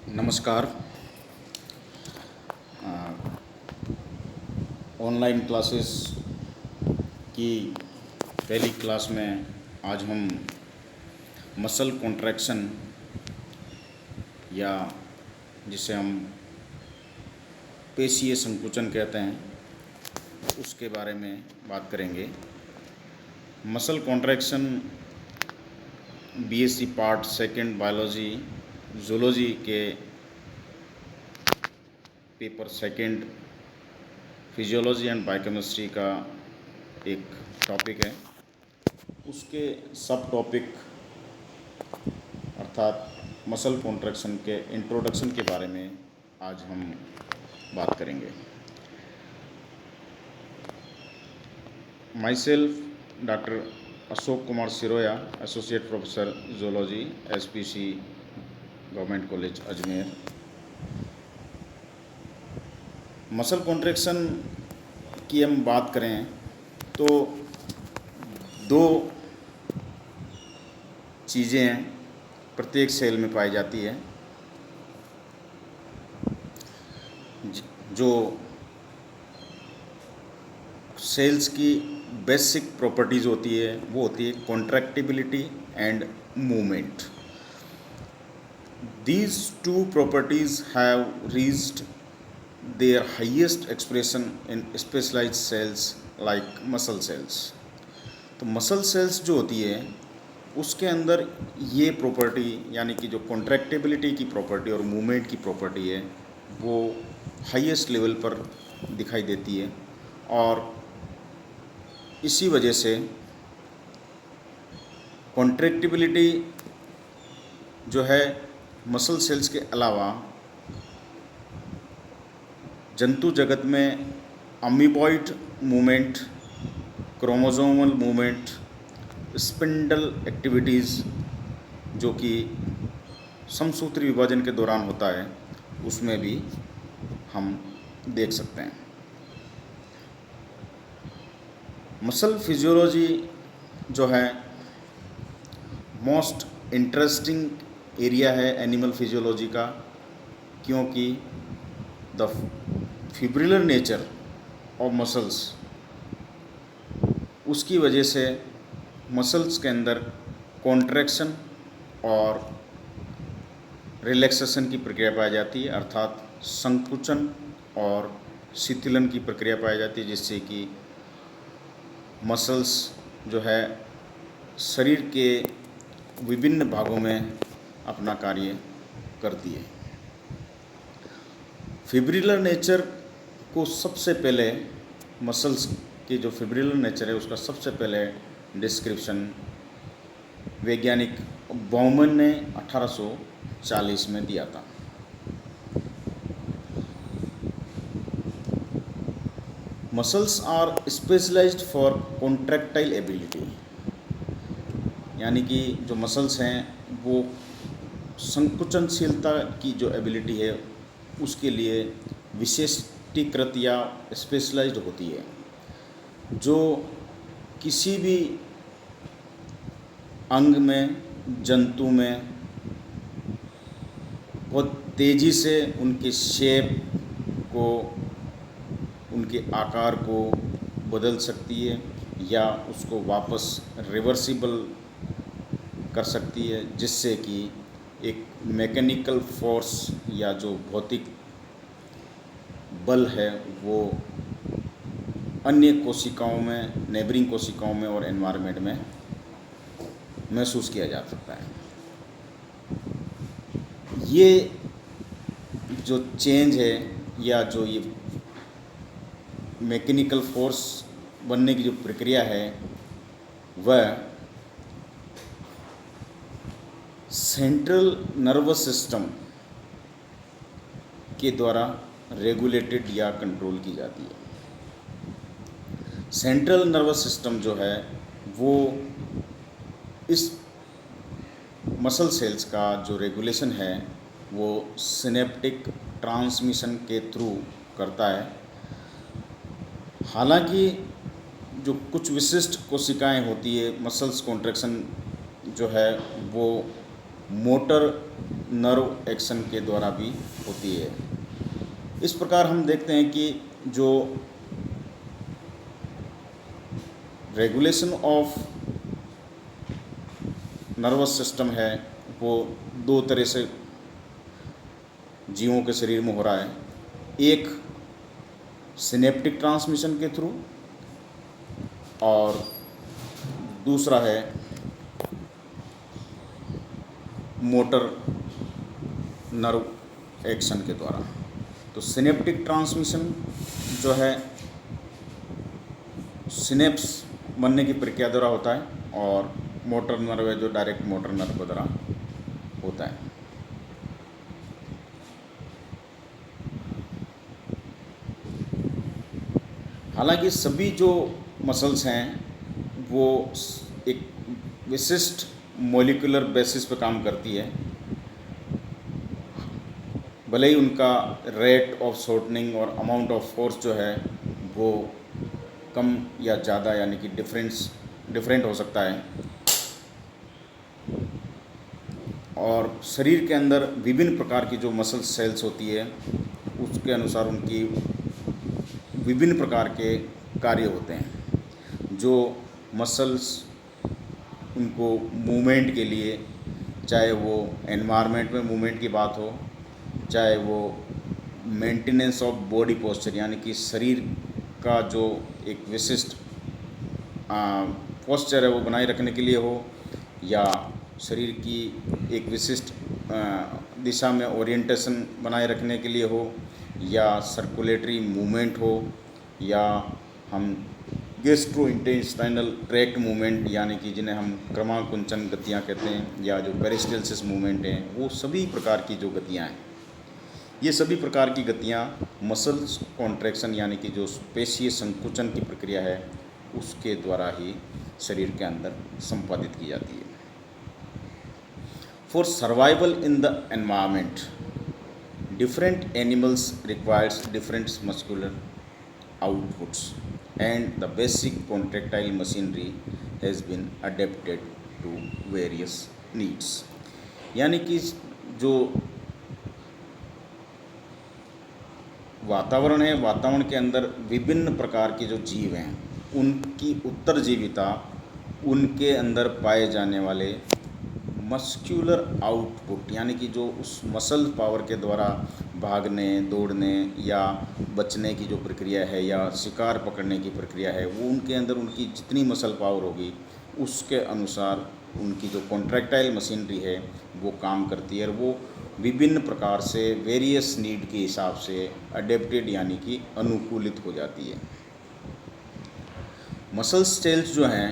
नमस्कार। Online classes की पहली क्लास में आज हम मसल कॉन्ट्रैक्शन या जिसे हम पेशीय संकुचन कहते हैं उसके बारे में बात करेंगे। Muscle contraction BSc part second biology zoology के paper second physiology and biochemistry का एक टॉपिक है। उसके सब टॉपिक अर्थात मसल कॉन्ट्रैक्शन के इंट्रोडक्शन के बारे में आज हम बात करेंगे। My self doctor Ashok Kumar Siroya, associate professor zoology, SPC government college Ajmer. Muscle contraction की हम बात करें तो दो चीज़ें प्रत्येक सेल में पाई जाती है। जो सेल्स की बेसिक प्रॉपर्टीज़ होती है वो होती है contractibility and movement. These two properties have reached their highest expression in specialized cells like muscle cells। तो मसल सेल्स जो होती है उसके अंदर ये प्रॉपर्टी यानी कि जो कॉन्ट्रैक्टिबिलिटी की प्रॉपर्टी और मूवमेंट की प्रॉपर्टी है वो हाईएस्ट लेवल पर दिखाई देती है। और इसी वजह से कॉन्ट्रैक्टिबिलिटी जो है मसल सेल्स के अलावा जंतु जगत में amoeboid movement, chromosomal movement, spindle activities जो कि समसूत्री विभाजन के दौरान होता है उसमें भी हम देख सकते हैं। मसल फिजियोलॉजी जो है मोस्ट इंटरेस्टिंग एरिया है एनिमल फिजियोलॉजी का, क्योंकि the fibrillar nature of muscles उसकी वजह से मसल्स के अंदर कॉन्ट्रैक्शन और रिलैक्सेशन की प्रक्रिया पाई जाती है, अर्थात संकुचन और शिथिलन की प्रक्रिया पाई जाती है, जिससे कि मसल्स जो है शरीर के विभिन्न भागों में अपना कार्य करती है। फिब्रिलर नेचर को सबसे पहले मसल्स की जो फिब्रिलर नेचर है उसका सबसे पहले डिस्क्रिप्शन वैज्ञानिक बॉमन ने 1840 में दिया था। Muscles are specialized for contractile ability, यानी कि जो मसल्स हैं वो संकुचनशीलता की जो एबिलिटी है उसके लिए विशिष्टीकृत या स्पेशलाइज्ड होती है, जो किसी भी अंग में जंतु में बहुत तेज़ी से उनके शेप को, उनके आकार को बदल सकती है या उसको वापस रिवर्सिबल कर सकती है, जिससे कि एक मैकेनिकल फोर्स या जो भौतिक बल है वो अन्य कोशिकाओं में, नेबरिंग कोशिकाओं में और एनवायरनमेंट में महसूस किया जा सकता है। ये जो चेंज है या जो ये मैकेनिकल फोर्स बनने की जो प्रक्रिया है वह सेंट्रल नर्वस सिस्टम के द्वारा रेगुलेटेड या कंट्रोल की जाती है। सेंट्रल नर्वस सिस्टम जो है वो इस मसल सेल्स का जो रेगुलेशन है वो सिनेप्टिक ट्रांसमिशन के थ्रू करता है। हालांकि जो कुछ विशिष्ट कोशिकाएं होती है मसल्स कॉन्ट्रैक्शन जो है वो मोटर नर्व एक्शन के द्वारा भी होती है। इस प्रकार हम देखते हैं कि जो रेगुलेशन ऑफ नर्वस सिस्टम है वो दो तरह से जीवों के शरीर में हो रहा है। एक सिनेप्टिक ट्रांसमिशन के थ्रू और दूसरा है मोटर नर्व एक्शन के द्वारा। तो सिनेप्टिक ट्रांसमिशन जो है सिनेप्स बनने की प्रक्रिया द्वारा होता है और मोटर नर्व है जो डायरेक्ट मोटर नर्व द्वारा होता है। हालांकि सभी जो मसल्स हैं वो एक विशिष्ट मॉलिक्यूलर बेसिस पर काम करती है, भले ही उनका रेट ऑफ शॉर्टनिंग और अमाउंट ऑफ फोर्स जो है वो कम या ज़्यादा यानी कि डिफरेंट हो सकता है। और शरीर के अंदर विभिन्न प्रकार की जो मसल सेल्स होती है उसके अनुसार उनकी विभिन्न प्रकार के कार्य होते हैं। जो मसल्स उनको मूवमेंट के लिए, चाहे वो एनवायरनमेंट में मूवमेंट की बात हो, चाहे वो मेंटेनेंस ऑफ बॉडी पोस्चर यानी कि शरीर का जो एक विशिष्ट पोस्चर है वो बनाए रखने के लिए हो, या शरीर की एक विशिष्ट दिशा में ओरिएंटेशन बनाए रखने के लिए हो, या सर्कुलेटरी मूवमेंट हो, या हम गैस्ट्रोइंटेस्टाइनल ट्रैक्ट मूवमेंट यानी कि जिन्हें हम क्रमाकुंचन गतियाँ कहते हैं, या जो पेरिस्टाल्सिस मूवमेंट हैं, वो सभी प्रकार की जो गतियाँ हैं, ये सभी प्रकार की गतियाँ मसल्स कॉन्ट्रैक्शन यानी कि जो पेशीय संकुचन की प्रक्रिया है उसके द्वारा ही शरीर के अंदर संपादित की जाती है। For survival in the environment different animals requires different muscular outputs and the basic contractile machinery has been adapted to various needs। यानी कि जो वातावरण है, वातावरण के अंदर विभिन्न प्रकार के जो जीव हैं उनकी उत्तरजीविता उनके अंदर पाए जाने वाले मस्क्यूलर आउटपुट यानी कि जो उस मसल पावर के द्वारा भागने, दौड़ने या बचने की जो प्रक्रिया है या शिकार पकड़ने की प्रक्रिया है, वो उनके अंदर उनकी जितनी मसल पावर होगी उसके अनुसार उनकी जो कॉन्ट्रैक्टाइल मशीनरी है वो काम करती है, और वो विभिन्न प्रकार से वेरियस नीड के हिसाब से अडेप्टेड यानी कि अनुकूलित हो जाती है। मसल सेल्स जो हैं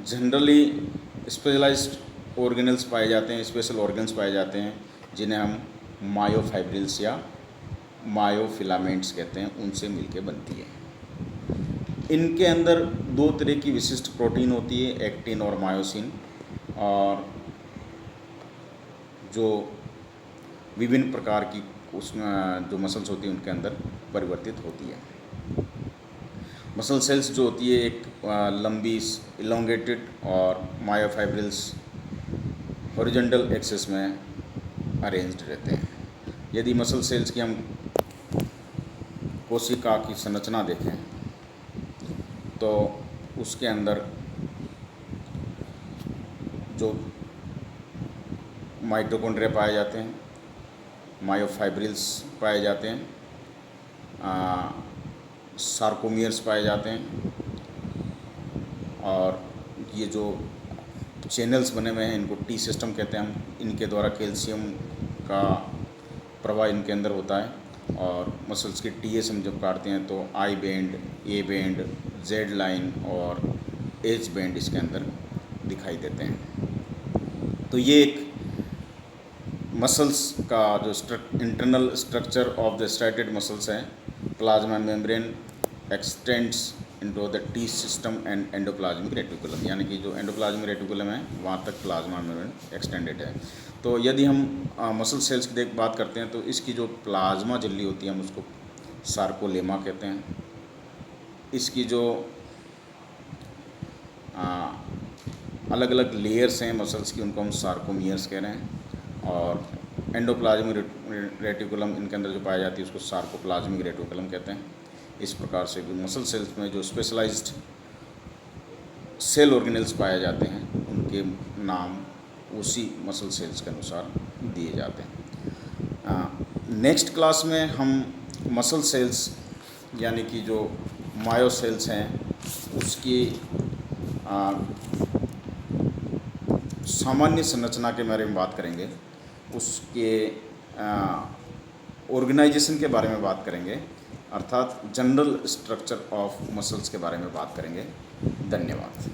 जनरली स्पेशलाइज्ड ऑर्गेनल्स पाए जाते हैं, स्पेशल ऑर्गन्स पाए जाते हैं जिन्हें हम मायोफाइब्रिल्स या मायोफिलामेंट्स कहते हैं, उनसे मिलके बनती है। इनके अंदर दो तरह की विशिष्ट प्रोटीन होती है, एक्टिन और मायोसिन, और जो विभिन्न प्रकार की उसमें जो मसल्स होती हैं उनके अंदर परिवर्तित होती है। मसल सेल्स जो होती है एक लंबी इलोंगेटेड और मायोफाइब्रिल्स हॉरिजॉन्टल एक्सिस में अरेंज्ड रहते हैं। यदि मसल सेल्स की हम कोशिका की संरचना देखें तो उसके अंदर जो माइटोकॉन्ड्रिया पाए जाते हैं, मायोफाइब्रिल्स पाए जाते हैं, सार्कोमियर्स पाए जाते हैं, और ये जो चैनल्स बने हुए हैं इनको टी सिस्टम कहते हैं हम, इनके द्वारा कैल्शियम का प्रवाह इनके अंदर होता है। और मसल्स के टीएस हम जब काटते हैं तो I band, A band, Z line और एच बैंड इसके अंदर दिखाई देते हैं। तो ये एक मसल्स का जो internal structure of the striated muscles है। Plasma membrane extends into the T system and endoplasmic reticulum, यानी कि जो एंडोप्लाज्मिक रेटिकुलम है वहाँ तक प्लाज्मा मेम्ब्रेन एक्सटेंडेड है। तो यदि हम मसल सेल्स की बात करते हैं तो इसकी जो प्लाज्मा झिल्ली होती है हम उसको सार्कोलेमा कहते हैं। इसकी जो अलग अलग लेयर्स हैं मसल्स की, उनको हम सार्कोमियर्स कह रहे हैं। और एंडोप्लाज्मिक रेटिकुलम इनके अंदर जो पाई जाती है उसको सार्कोप्लाज्मिक रेटिकुलम कहते हैं। इस प्रकार से मसल सेल्स में जो स्पेशलाइज्ड सेल ऑर्गेनेल्स पाए जाते हैं उनके नाम उसी मसल सेल्स के अनुसार दिए जाते हैं। नेक्स्ट क्लास में हम मसल सेल्स यानी कि जो मायोसेल्स हैं उसकी सामान्य संरचना के बारे में बात करेंगे, उसके ऑर्गेनाइजेशन के बारे में बात करेंगे, अर्थात जनरल स्ट्रक्चर ऑफ मसल्स के बारे में बात करेंगे। धन्यवाद।